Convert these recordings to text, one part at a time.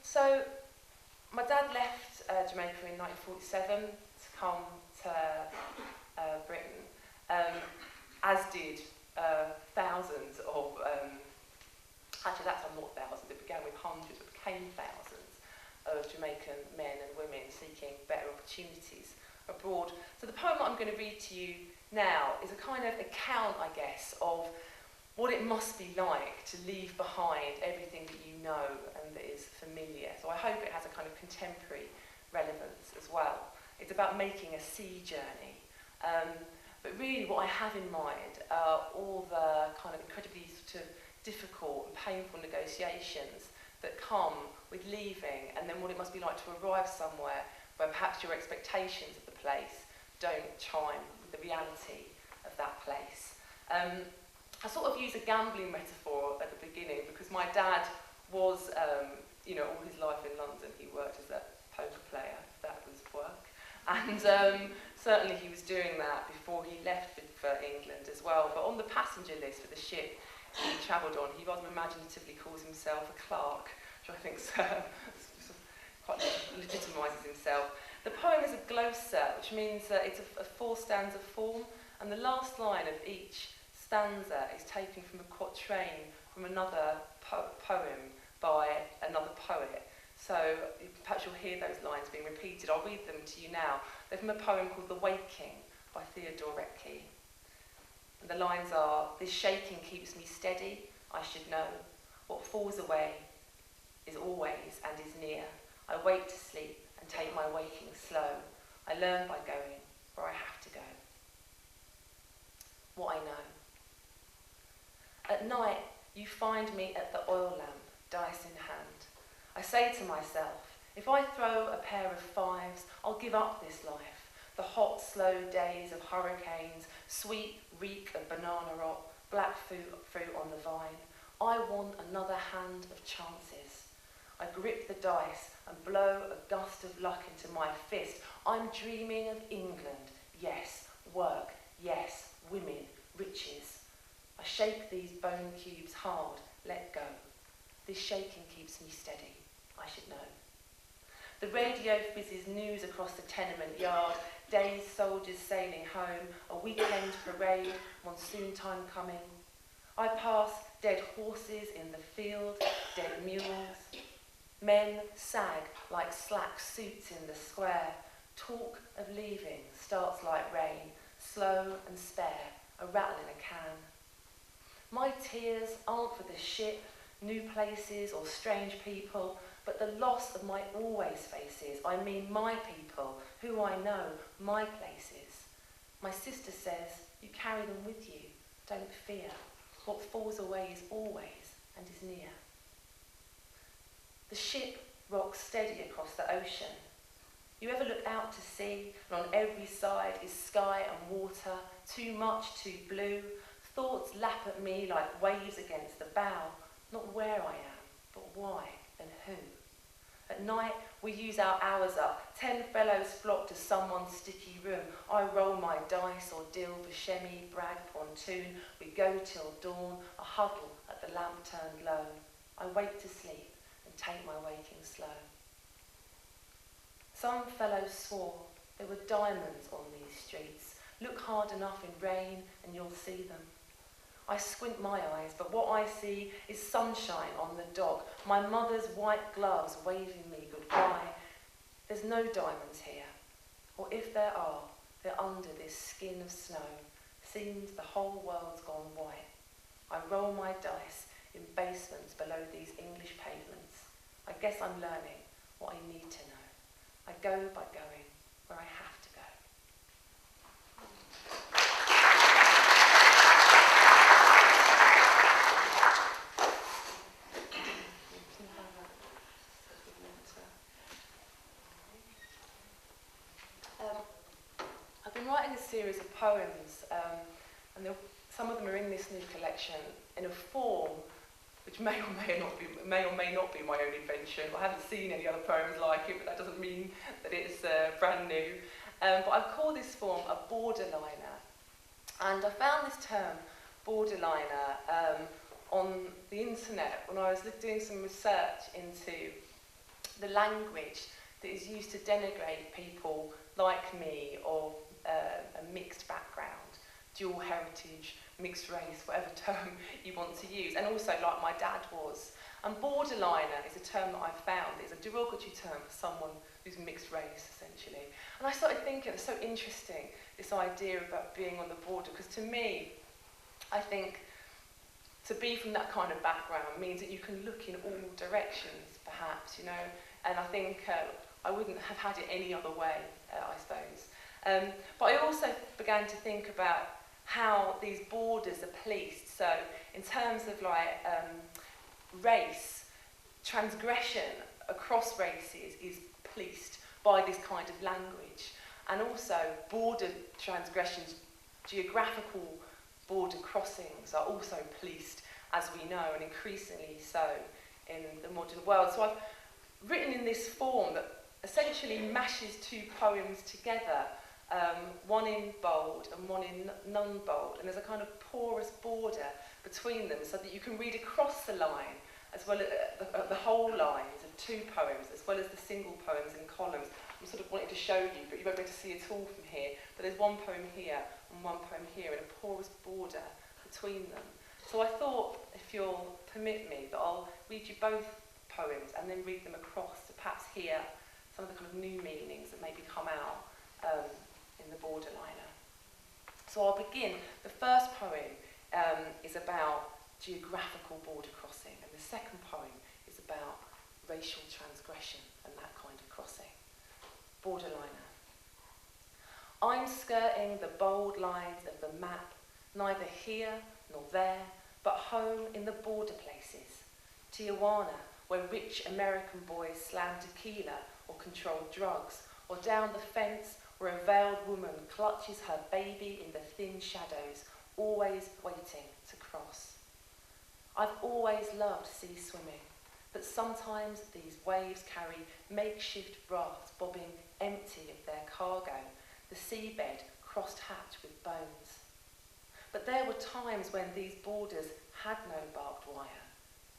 So my dad left Jamaica in 1947 to come to Britain, as did thousands of, actually that time not thousands, it began with hundreds, it became thousands of Jamaican men and women seeking better opportunities abroad. So the poem that I'm going to read to you now is a kind of account, I guess, of what it must be like to leave behind everything that you know and that is familiar. So I hope it has a kind of contemporary relevance as well. It's about making a sea journey. But really what I have in mind are all the kind of incredibly sort of difficult and painful negotiations that come with leaving, and then what it must be like to arrive somewhere where perhaps your expectations of the place don't chime with the reality of that place. I sort of use a gambling metaphor at the beginning because my dad was, all his life in London, he worked as a poker player, that was work. And certainly he was doing that before he left for England as well. But on the passenger list for the ship he travelled on, he rather imaginatively calls himself a clerk, which I think quite legitimises himself. The poem is a glossa, which means that it's a four-stanza form, and the last line of each stanza is taken from a quatrain from another poem by another poet. So perhaps you'll hear those lines being repeated. I'll read them to you now. They're from a poem called The Waking by Theodore Recchi. And the lines are, "This shaking keeps me steady, I should know. What falls away is always and is near. I wake to sleep and take my waking slow. I learn by going where I have to go." What I know. At night, you find me at the oil lamp, dice in hand. I say to myself, if I throw a pair of fives, I'll give up this life. The hot, slow days of hurricanes, sweet reek of banana rot, black fruit on the vine. I want another hand of chances. I grip the dice and blow a gust of luck into my fist. I'm dreaming of England. Yes, work. Yes, women, riches. I shake these bone cubes hard, let go. This shaking keeps me steady, I should know. The radio fizzes news across the tenement yard, dazed soldiers sailing home, a weekend parade, monsoon time coming. I pass dead horses in the field, dead mules. Men sag like slack suits in the square. Talk of leaving starts like rain, slow and spare, a rattle in a can. My tears aren't for the ship, new places or strange people, but the loss of my always faces. I mean my people, who I know, my places. My sister says, you carry them with you, don't fear. What falls away is always and is near. The ship rocks steady across the ocean. You ever look out to sea, and on every side is sky and water, too much, too blue. Thoughts lap at me like waves against the bow, not where I am, but why and who. At night, we use our hours up. 10 fellows flock to someone's sticky room. I roll my dice or deal Buscemi, brag pontoon. We go till dawn, a huddle at the lamp turned low. I wake to sleep and take my waking slow. Some fellows swore there were diamonds on these streets. Look hard enough in rain and you'll see them. I squint my eyes, but what I see is sunshine on the dock, my mother's white gloves waving me goodbye. There's no diamonds here, or if there are, they're under this skin of snow. Seems the whole world's gone white. I roll my dice in basements below these English pavements. I guess I'm learning what I need to know. I go by going where I have to go. I've been writing a series of poems, and some of them are in this new collection in a form which may or may not be my own invention. I haven't seen any other poems like it, but that doesn't mean that it's brand new. But I call this form a borderliner, and I found this term, borderliner, on the internet when I was doing some research into the language that is used to denigrate people like me or a mixed background, dual heritage, mixed race, whatever term you want to use, and also like my dad was. And borderliner is a term that I've found is a derogatory term for someone who's mixed race, essentially. And I started thinking, it's so interesting, this idea about being on the border, because to me, I think to be from that kind of background means that you can look in all directions, perhaps, you know, and I think I wouldn't have had it any other way, I suppose. But I also began to think about how these borders are policed. So in terms of like race, transgression across races is policed by this kind of language. And also border transgressions, geographical border crossings are also policed, as we know, and increasingly so in the modern world. So I've written in this form that essentially mashes two poems together, one in bold and one in non-bold, and there's a kind of porous border between them so that you can read across the line as well as the whole lines of two poems, as well as the single poems in columns. I'm sort of wanting to show you, but you won't be able to see it all from here. But there's one poem here and one poem here, and a porous border between them. So I thought, if you'll permit me, that I'll read you both poems and then read them across to perhaps hear some of the kind of new meanings that maybe come out in the borderliner. So I'll begin. The first poem is about geographical border crossing, and the second poem is about racial transgression and that kind of crossing. Borderliner. I'm skirting the bold lines of the map, neither here nor there, but home in the border places. Tijuana, where rich American boys slam tequila or control drugs, or down the fence where a veiled woman clutches her baby in the thin shadows, always waiting to cross. I've always loved sea swimming, but sometimes these waves carry makeshift rafts bobbing empty of their cargo, the seabed crossed hatch with bones. But there were times when these borders had no barbed wire,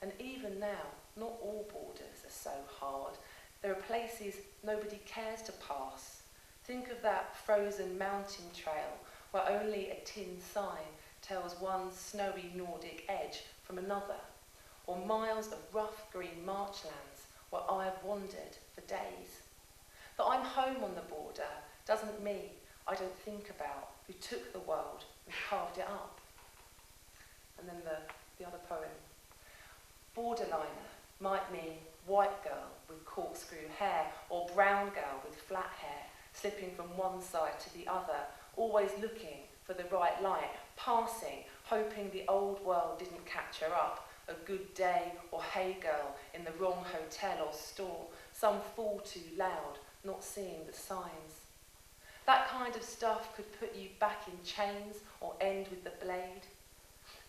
and even now, not all borders are so hard. There are places nobody cares to pass. Think of that frozen mountain trail where only a tin sign tells one snowy Nordic edge from another, or miles of rough green marchlands where I have wandered for days. That I'm home on the border doesn't mean I don't think about who took the world and carved it up. And then the other poem. Borderliner might mean white girl with corkscrew hair, or brown girl with flat hair, slipping from one side to the other, always looking for the right light, passing, hoping the old world didn't catch her up, a good day or hey girl in the wrong hotel or store, some fool too loud, not seeing the signs. That kind of stuff could put you back in chains or end with the blade.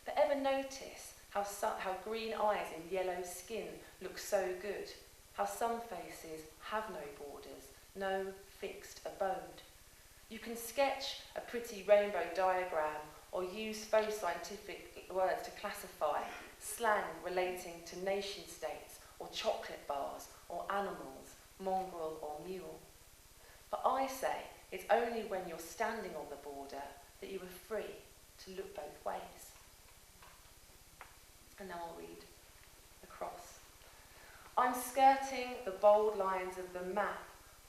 But ever notice how green eyes and yellow skin look so good, how some faces have no borders, no fixed abode. You can sketch a pretty rainbow diagram or use faux scientific words to classify slang relating to nation states or chocolate bars or animals, mongrel or mule. But I say it's only when you're standing on the border that you are free to look both ways. And now I'll read across. I'm skirting the bold lines of the map.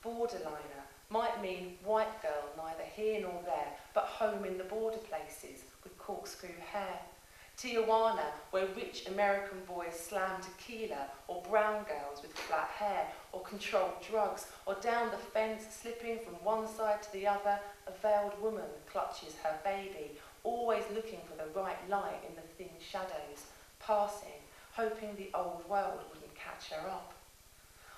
Borderliner might mean white girl neither here nor there, but home in the border places with corkscrew hair. Tijuana, where rich American boys slam tequila, or brown girls with flat hair, or control drugs, or down the fence, slipping from one side to the other, a veiled woman clutches her baby, always looking for the right light in the thin shadows, passing, hoping the old world wouldn't catch her up.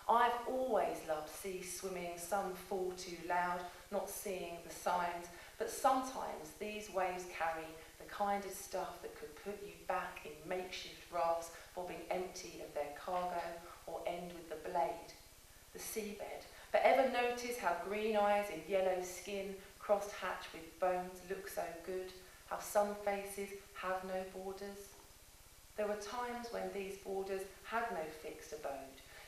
I've always loved sea swimming, some fall too loud, not seeing the signs, but sometimes these waves carry the kind of stuff that could put you back in makeshift rafts, bobbing empty of their cargo, or end with the blade, the seabed. But ever notice how green eyes and yellow skin, crossed hatch with bones, look so good, how some faces have no borders? There were times when these borders had no fixed abode.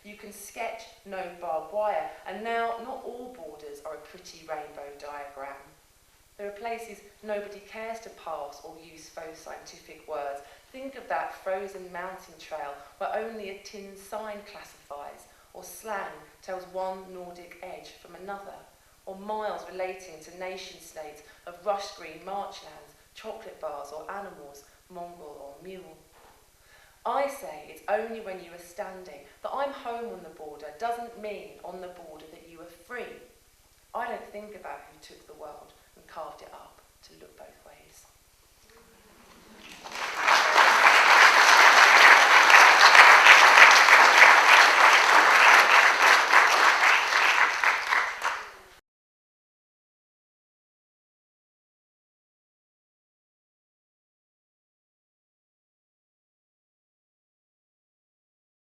You can sketch no barbed wire, and now not all borders are a pretty rainbow diagram. There are places nobody cares to pass or use faux scientific words. Think of that frozen mountain trail where only a tin sign classifies, or slang tells one Nordic edge from another, or miles relating to nation-states of rush green marchlands, chocolate bars or animals, Mongol or mule. I say it's only when you are standing that I'm home on the border doesn't mean on the border that you are free. I don't think about who took the world and carved it up to look both